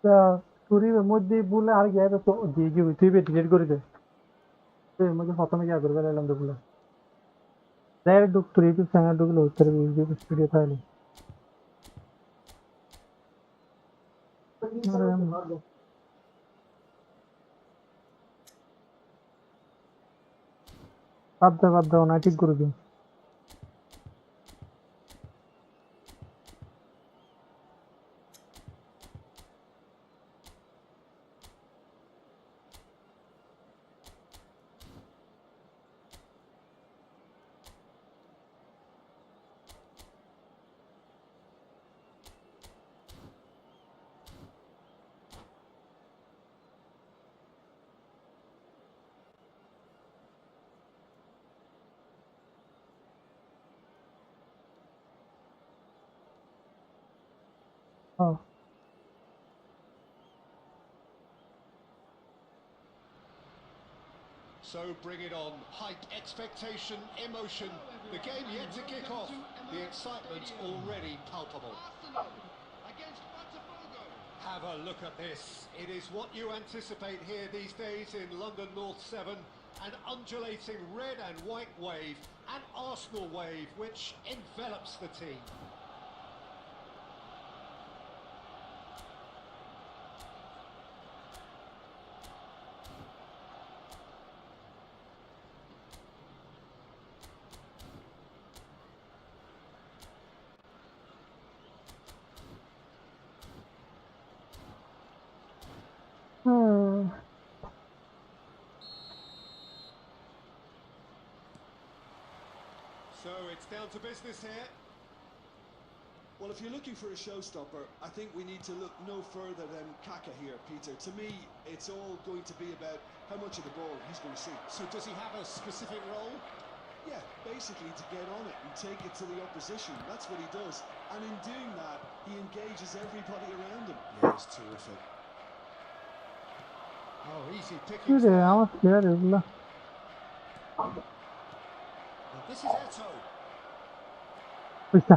হ্যাঁ, শরীরের মধ্যে বলে আর গিয়ে তো দিয়ে দিবি তুই ডিলিট করে দে তুই এর মধ্যে প্রথমে গিয়ে করবে এলাম তো বলে ডাইরেক্ট ঢুক তোর ইউটিউব চ্যানেল ঢুকলে উত্তর ইউটিউব স্টুডিও তাহলে বাদ দাও না ঠিক করে দিন হ্যাঁ So bring it on. Hype, expectation, emotion. The game yet to kick off. The excitement already palpable. Have a look at this. It is what you anticipate here these days in London North 7. An undulating red and white wave, an Arsenal wave which envelops the team. So it's down to business here. Well, if you're looking for a showstopper, I think we need to look no further than Kaka here, Peter. To me, it's all going to be about how much of the ball he's going to see. So does he have a specific role? Yeah, basically to get on it and take it to the opposition. That's what he does. And in doing that, he engages everybody around him. Yeah, it's terrific. Oh, easy কি pickings রে there. আমার player এগুলা Well, this is Eto. পয়সা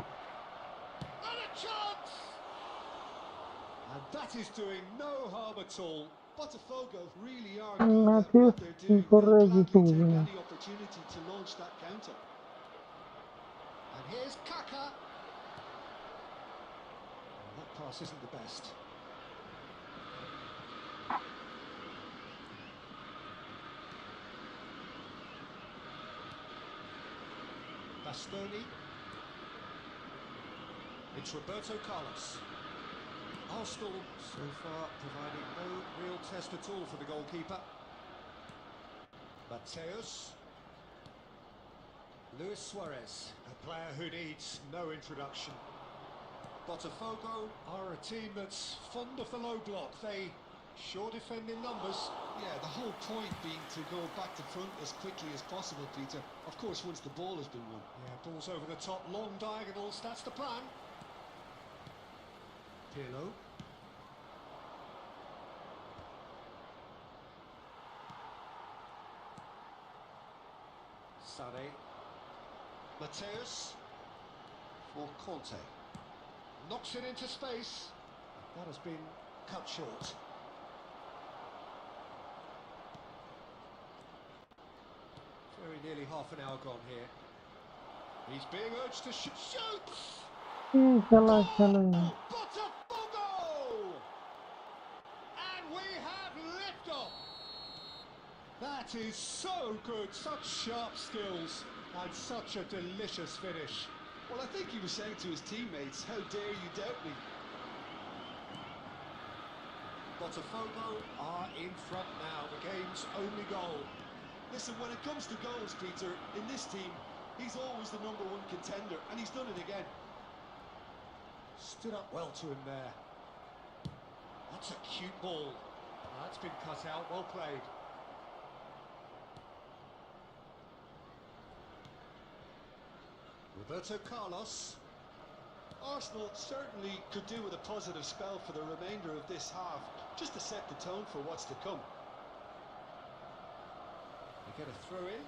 And a chance! And that is doing no harm at all. Botafogo really are Mm, good I at feel what they're doing. for They'll gladly Eto, take yeah. any opportunity to launch that counter. And here's Kaka. pass isn't the best. Bastoni. It's Roberto Carlos. Arsenal so far providing no real test at all for the goalkeeper. Mateus. Luis Suarez, a player who needs no introduction. Botafogo are a team that's fond of the low block. They sure defend in numbers. Yeah, the whole point being to go back to front as quickly as possible, Peter. Of course, once the ball has been won. Yeah, balls over the top, long diagonals, that's the plan. Pirlo. Sane. Mateus. For Conte. Knocks it into space. That has been cut short. Very nearly half an hour gone here. He's being urged to shoot. Shoots! Inshallah, Oh, Botafogo! And we have liftoff. That is so good. Such sharp skills and such a delicious finish. Well, I think he was saying to his teammates, how dare you doubt me? Botafogo are in front now, the game's only goal. Listen, when it comes to goals, Peter, in this team, he's always the #1 contender, and he's done it again. Stood up well to him there. That's a cute ball. That's been cut out, well played. Roberto Carlos. Arsenal certainly could do with a positive spell for the remainder of this half, just to set the tone for what's to come. They get a throw in.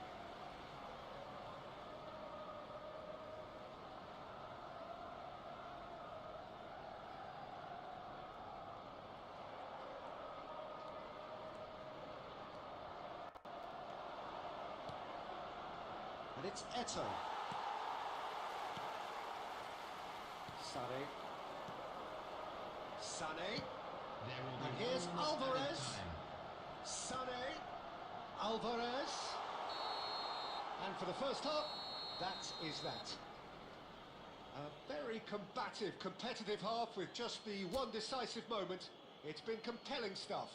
And it's Eto. Sane. And here's Alvarez. Sane. Alvarez. And for the first half, that is that. A very combative, competitive half with just the one decisive moment. It's been compelling stuff.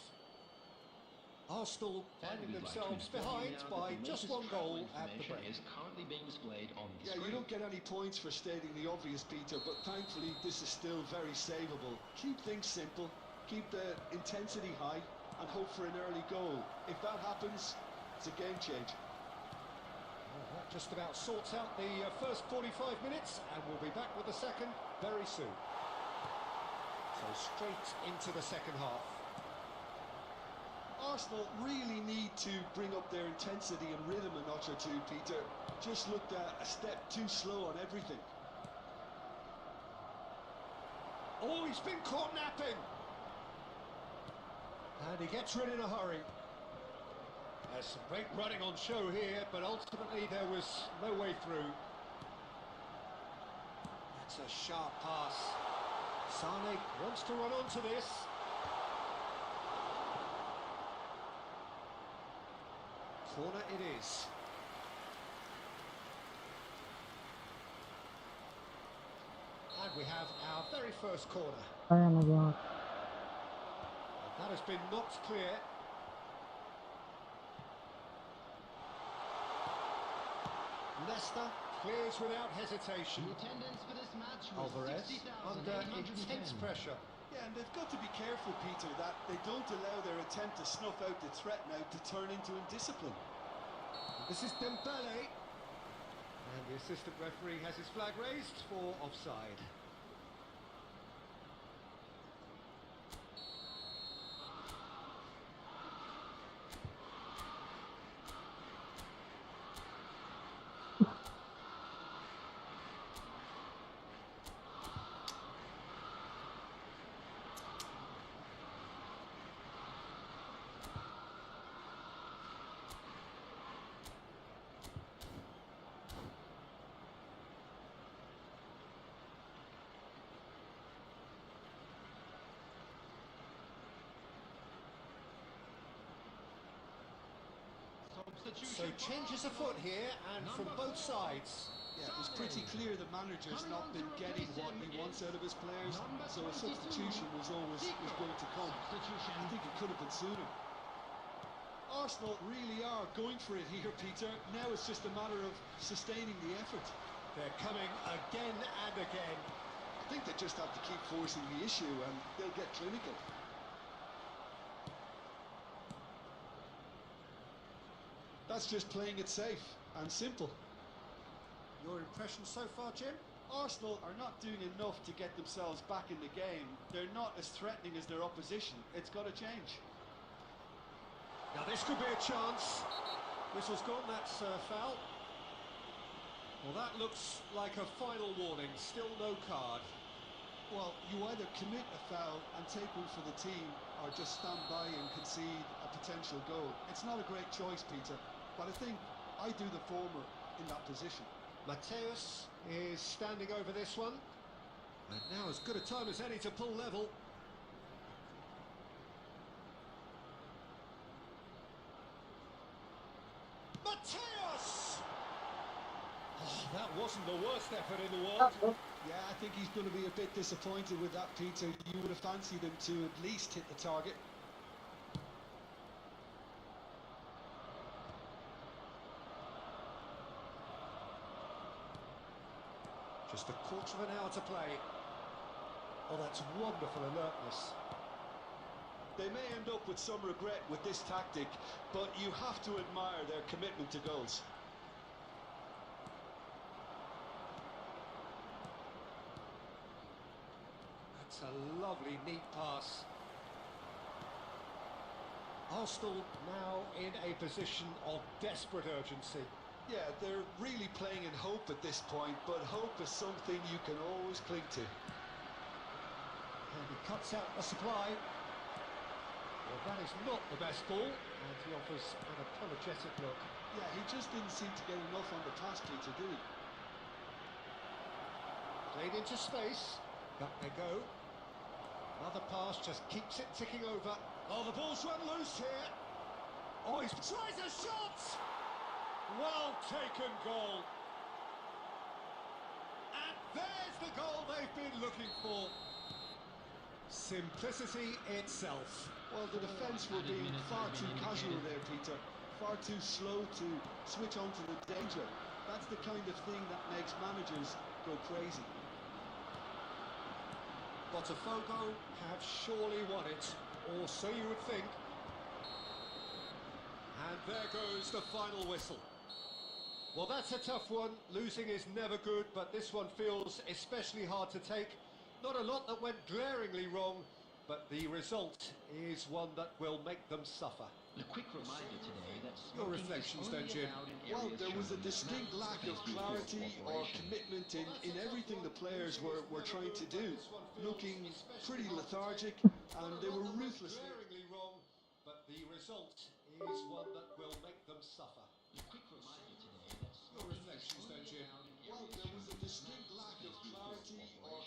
Arsenal finding themselves behind by just one goal at the break. Is currently being displayed on the Yeah, screen. you don't get any points for stating the obvious, Peter, but thankfully this is still very savable. Keep things simple, keep the intensity high, and hope for an early goal. If that happens, it's a game changer. Well, that just about sorts out the first 45 minutes, and we'll be back with the second very soon. So straight into the second half. Arsenal really need to bring up their intensity and rhythm a notch or two, Peter. Just looked a step too slow on everything. Oh, he's been caught napping! And he gets rid in a hurry. There's some great running on show here, but ultimately there was no way through. That's a sharp pass. Sane wants to run onto this. Corner it is. And we have our very first corner. dayanacak. That has been knocked clear. Leicester clears without hesitation. The attendance for this match was Alvarez under intense 60,810. pressure. Yeah, and they've got to be careful, Peter, that they don't allow their attempt to snuff out the threat now to turn into indiscipline. This is Dembele. And the assistant referee has his flag raised for offside. So changes afoot here, and from both sides. Yeah, it was pretty clear the manager's not been getting what he wants out of his players, so a substitution was going to come. I think it could have been sooner. Arsenal really are going for it here, Peter. Now it's just a matter of sustaining the effort. They're coming again and again. I think they just have to keep forcing the issue and they'll get clinical. That's just playing it safe and simple. Your impression so far, Jim? Arsenal are not doing enough to get themselves back in the game. They're not as threatening as their opposition. It's got to change. Now this could be a chance. Whistle's gone, that's foul. Well, that looks like a final warning, still no card. Well, you either commit a foul and take one for the team, or just stand by and concede a potential goal. It's not a great choice, Peter, but I think I do the former in that position. Mateus is standing over this one. And now as good a time as any to pull level. Mateus! Oh, that wasn't the worst effort in the world. Yeah, I think he's going to be a bit disappointed with that, Peter. You would have fancied him to at least hit the target. Just a quarter of an hour to play. Oh, that's wonderful alertness. They may end up with some regret with this tactic, but you have to admire their commitment to goals. That's a lovely, neat pass. Arsenal now in a position of desperate urgency. Yeah, they're really playing in hope at this point, but hope is something you can always cling to. And he cuts out the supply. Well, that is not the best ball, and he offers an apologetic look. Yeah, he just didn't seem to get enough on the pass, Peter, did he? Played into space. Up they go. Another pass just keeps it ticking over. Oh, the ball's run loose here. Oh, he tries a shot! Well taken goal. And there's the goal they've been looking for. Simplicity itself. Well, the defence were being far too casual there, Peter. Far too slow to switch on to the danger. That's the kind of thing that makes managers go crazy. Botafogo have surely won it, or so you would think. And there goes the final whistle. Well, that's a tough one. Losing is never good, but this one feels especially hard to take. Not a lot that went glaringly wrong, but the result is one that will make them suffer. A quick reminder today that Your reflections then, Jim. Well, there was a distinct lack of clarity or commitment in everything the players were trying to do. Looking pretty lethargic, and they were ruthless. Glaringly wrong, but the result is one that will make them suffer. A quick reminder today that Your reflections then, Jim. Well, there was a distinct lack of clarity or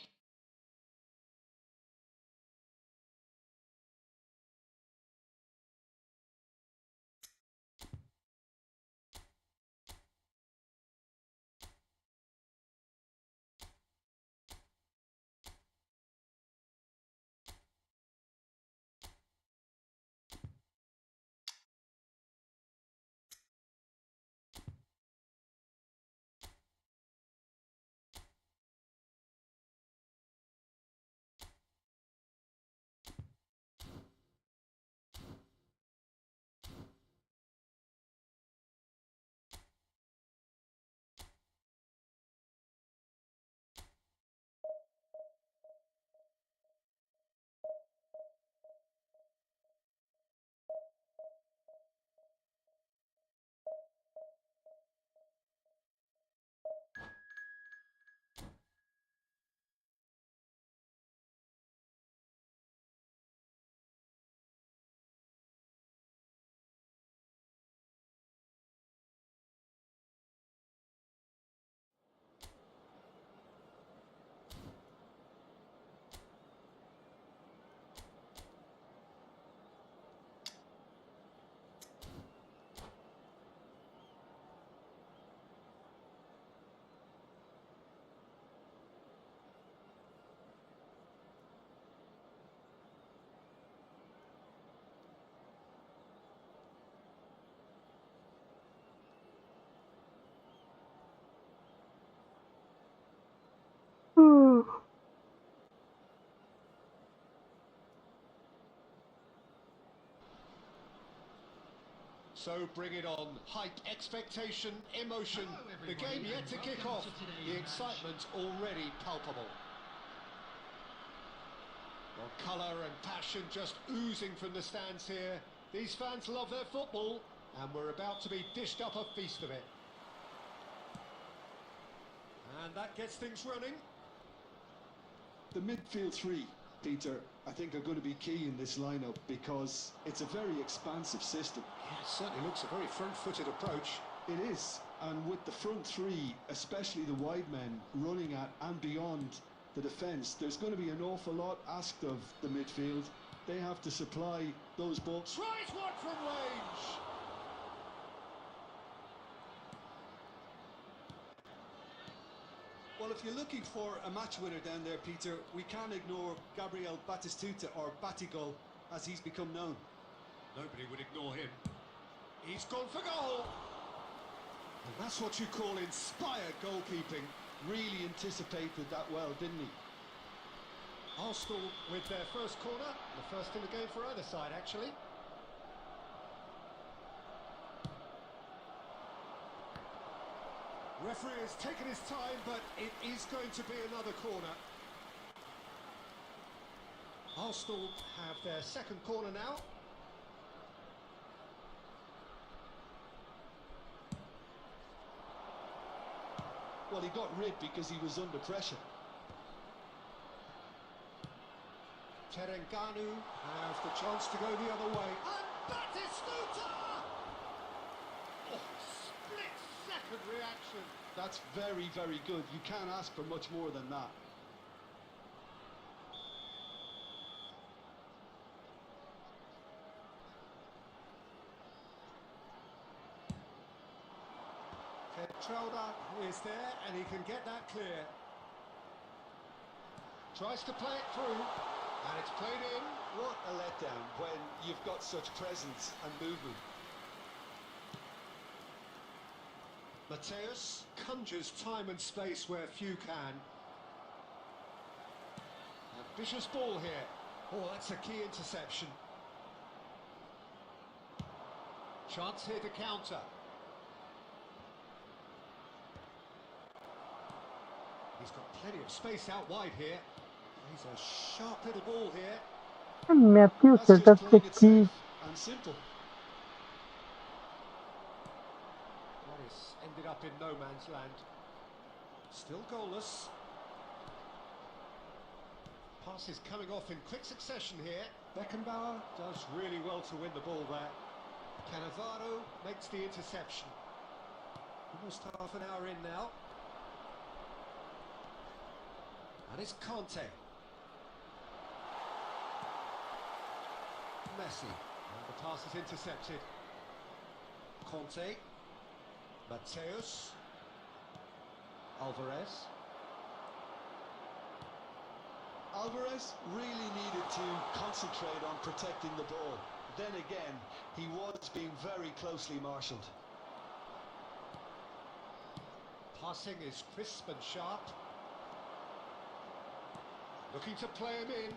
So bring it on. Hype, expectation, emotion. The game yet to kick off. The excitement already palpable. Well, colour and passion just oozing from the stands here. These fans love their football, and we're about to be dished up a feast of it. And that gets things running. The midfield three, Peter, I think are going to be key in this lineup because it's a very expansive system. Yeah, it certainly looks a very front-footed approach. It is, and with the front three, especially the wide men, running at and beyond the defence, there's going to be an awful lot asked of the midfield. They have to supply those balls. Tries one from range. Well, if you're looking for a match winner down there, Peter, we can't ignore Gabriel Batistuta, or Batigol, as he's become known. Nobody would ignore him. He's gone for goal. And that's what you call inspired goalkeeping. Really anticipated that well, didn't he? Arsenal with their first corner, the first in the game for either side, actually. Referee has taken his time, but it is going to be another corner. Arsenal have their second corner now. Well, he got rid because he was under pressure. Terengganu has the chance to go the other way. And Batistuta! Oh, split-second reaction. That's very, very good. You can't ask for much more than that. Petralda is there, and he can get that clear. Tries to play it through, and it's played in. What a letdown when you've got such presence and movement. Mateus conjures time and space where few can. Ambitious ball here. Oh, that's a key interception. Chance here to counter. He's got plenty of space out wide here. He's a sharp little ball here. Matthew That's just setup playing it key. safe and simple. That is ended up in no man's land. Still goalless. Passes coming off in quick succession here. Beckenbauer does really well to win the ball there. Cannavaro makes the interception. Almost half an hour in now. And it's Conte. Messi. And the pass is intercepted. Conte. Mateus. Alvarez. Alvarez really needed to concentrate on protecting the ball. Then again, he was being very closely marshalled. Passing is crisp and sharp. Looking to play him in.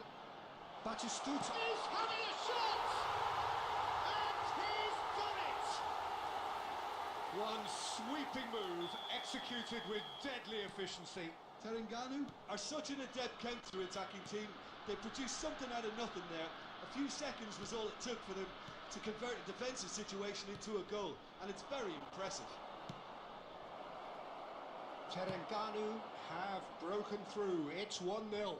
Batistuta is having a shot! And he's done it! One sweeping move executed with deadly efficiency. Terengganu are such an adept counter-attacking team. They produced something out of nothing there. A few seconds was all it took for them to convert a defensive situation into a goal, and it's very impressive. Terengganu have broken through. It's 1-0.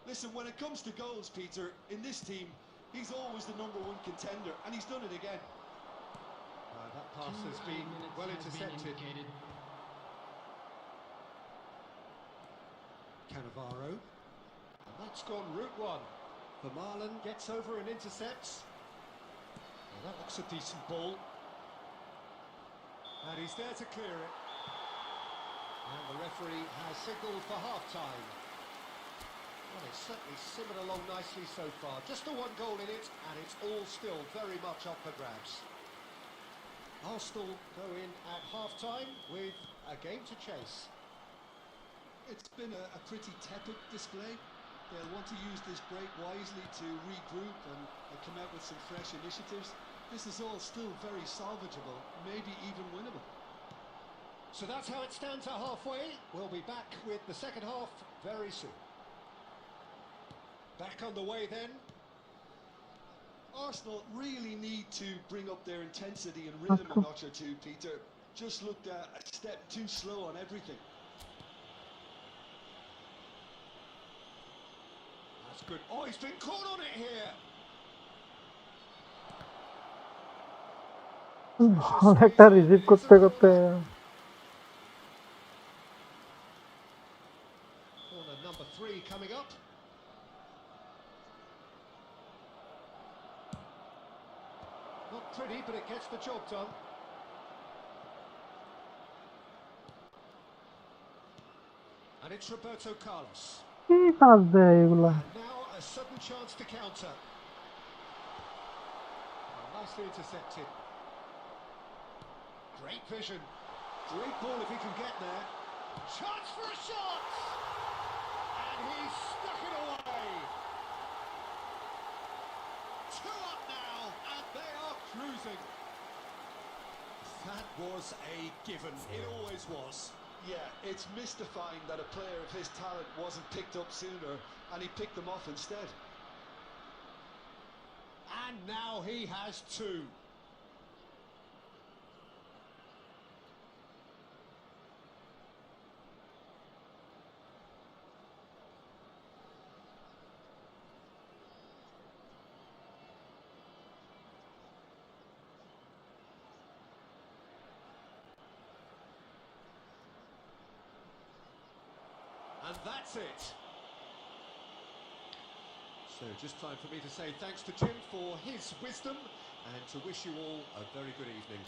Listen, when it comes to goals, Peter, in this team, he's always the #1 contender, and he's done it again. That pass has been well intercepted. Cannavaro. And that's gone route one. Vermaelen gets over and intercepts. Well, that looks a decent ball. And he's there to clear it. And the referee has signalled for half-time. Well, it's certainly simmered along nicely so far. Just the one goal in it, and it's all still very much up for grabs. Arsenal go in at half-time with a game to chase. It's been a pretty tepid display. They'll want to use this break wisely to regroup and come out with some fresh initiatives. This is all still very salvageable, maybe even winnable. So that's how it stands at halfway. We'll be back with the second half very soon. Back on the way then. Arsenal really need to bring up their intensity and rhythm a notch or two, Peter. Just looked a step too slow on everything. That's good. Oh, he's been caught on it here. বল একটা receive করতে করতে Corner number 3 coming up. Not pretty, but it gets the job done. And it's Roberto Carlos. কি কাজ দেয় এগুলা And now a sudden chance to counter. Nicely intercepted. Great vision. Great ball if he can get there. Chance for a shot! And he's stuck it away. 2 up now, and they are cruising. That was a given. It always was. Yeah, it's mystifying that a player of his talent wasn't picked up sooner, and he picked them off instead. And now he has 2. And that's it. So just time for me to say thanks to Jim for his wisdom and to wish you all a very good evening.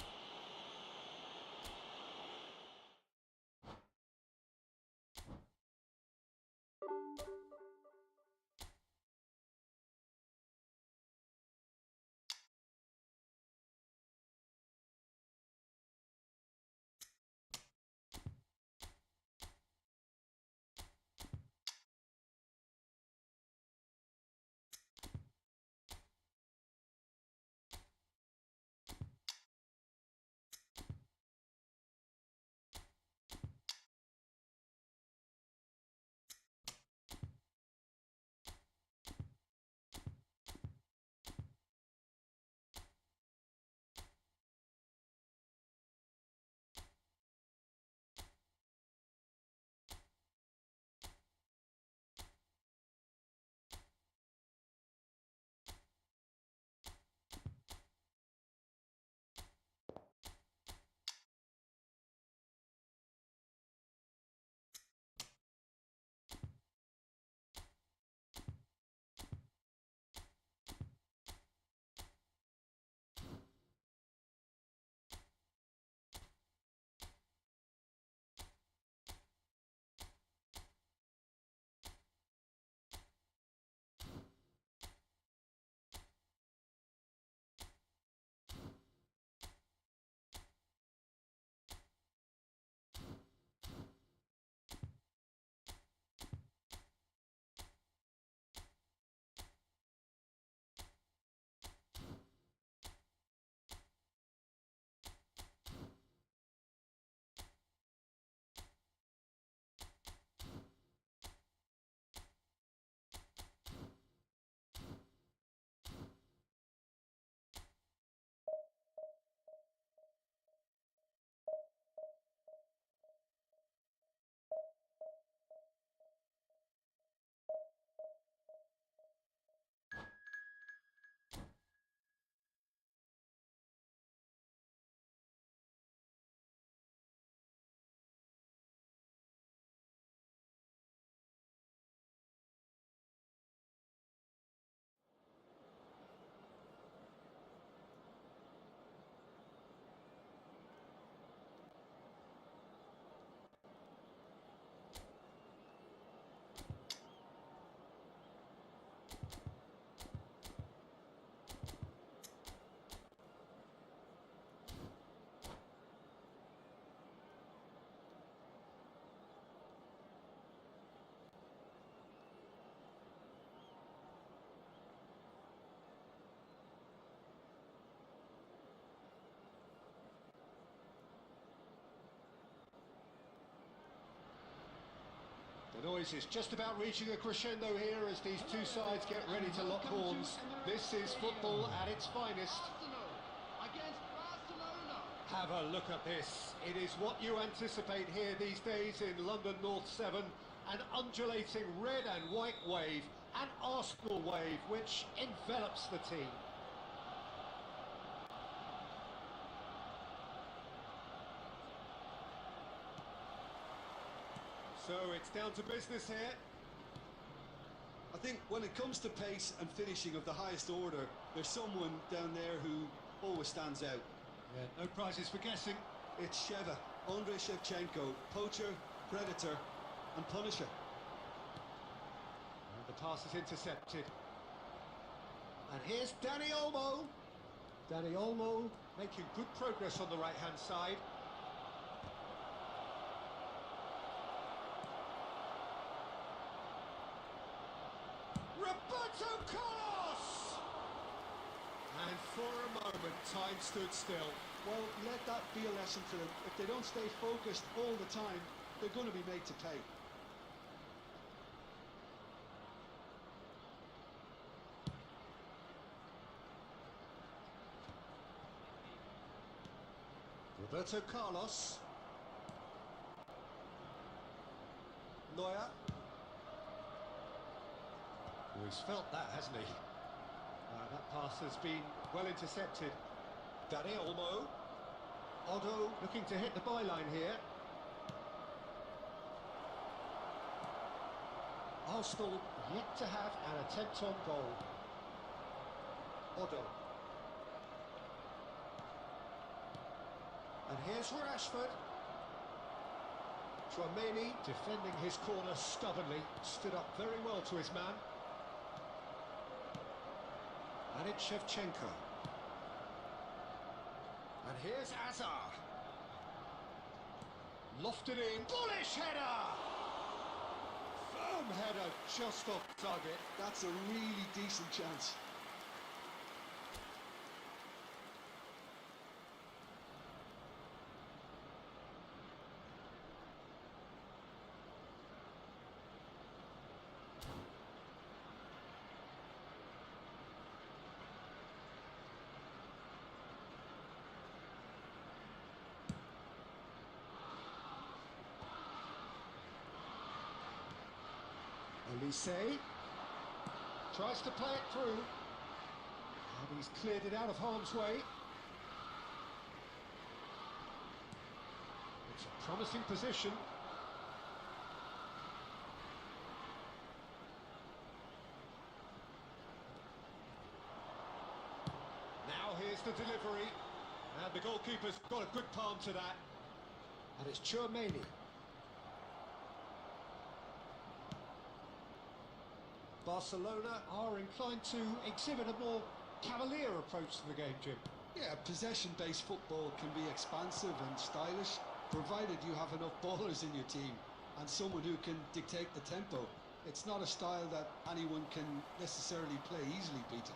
The noise is just about reaching a crescendo here as these two sides get ready to lock horns. This is football at its finest. Have a look at this. It is what you anticipate here these days in London North 7. An undulating red and white wave, an Arsenal wave which envelops the team. So it's down to business here. I think when it comes to pace and finishing of the highest order, there's someone down there who always stands out. Yeah, no prizes for guessing. It's Sheva, Andrei Shevchenko, poacher, predator and punisher. And the pass is intercepted. And here's Dani Olmo. Dani Olmo making good progress on the right-hand side. Roberto Carlos! And for a moment, time stood still. Well, let that be a lesson for them. If they don't stay focused all the time, they're going to be made to pay. Roberto Carlos. Neuer. Oh, he's felt that, hasn't he? That pass has been well intercepted. Dani Olmo. Otto looking to hit the byline here. Arsenal yet to have an attempt on goal. Otto. And here's Rashford. Tchouaméni defending his corner stubbornly, stood up very well to his man. And it's Shevchenko. And here's Azar. Lofted in. Bullish header! Firm header just off target. That's a really decent chance. Elise tries to play it through, and he's cleared it out of harm's way. It's a promising position. Now here's the delivery, and the goalkeeper's got a good palm to that, and it's Tchouaméni. Barcelona are inclined to exhibit a more cavalier approach to the game, Jim. Yeah, possession-based football can be expansive and stylish, provided you have enough ballers in your team and someone who can dictate the tempo. It's not a style that anyone can necessarily play easily, Peter.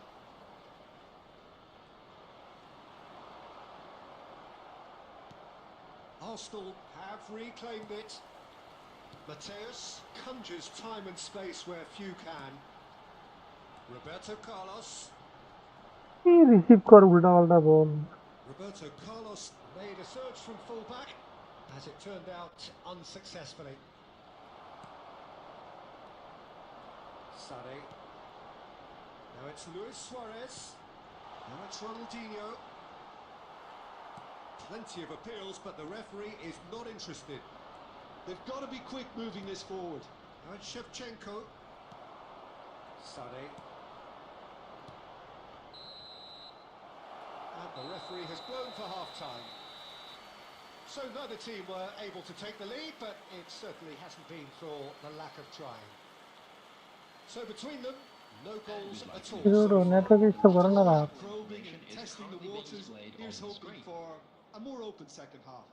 Arsenal have reclaimed it. Mateus conjures time and space where few can. Roberto Carlos. He received kor ulta palta ball. Roberto Carlos made a surge from fullback, as it turned out unsuccessfully. Sade. Now it's Luis Suarez. Now it's Ronaldinho. Plenty of appeals, but the referee is not interested. They've got to be quick moving this forward. Now it's Shevchenko. Sade. And the referee has blown for half-time. So neither team were able to take the lead, but it certainly hasn't been for the lack of trying. So between them, no goals at all. Zero network is the one of Probing and testing the waters. Here's hoping for a more open second half.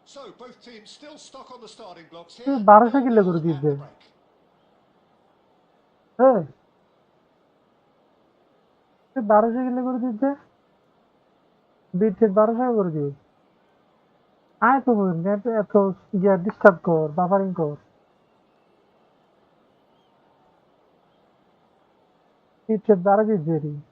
So both teams still stuck on the starting blocks here. 1200 kill করে দিয়েছে হ্যাঁ 1200 kill করে দিয়েছে বিটে 1200 করে দিয়েছে আয় তো নেট এত ডিস্টার্ব কর বাফারিং কর Hiç daracı Jerry.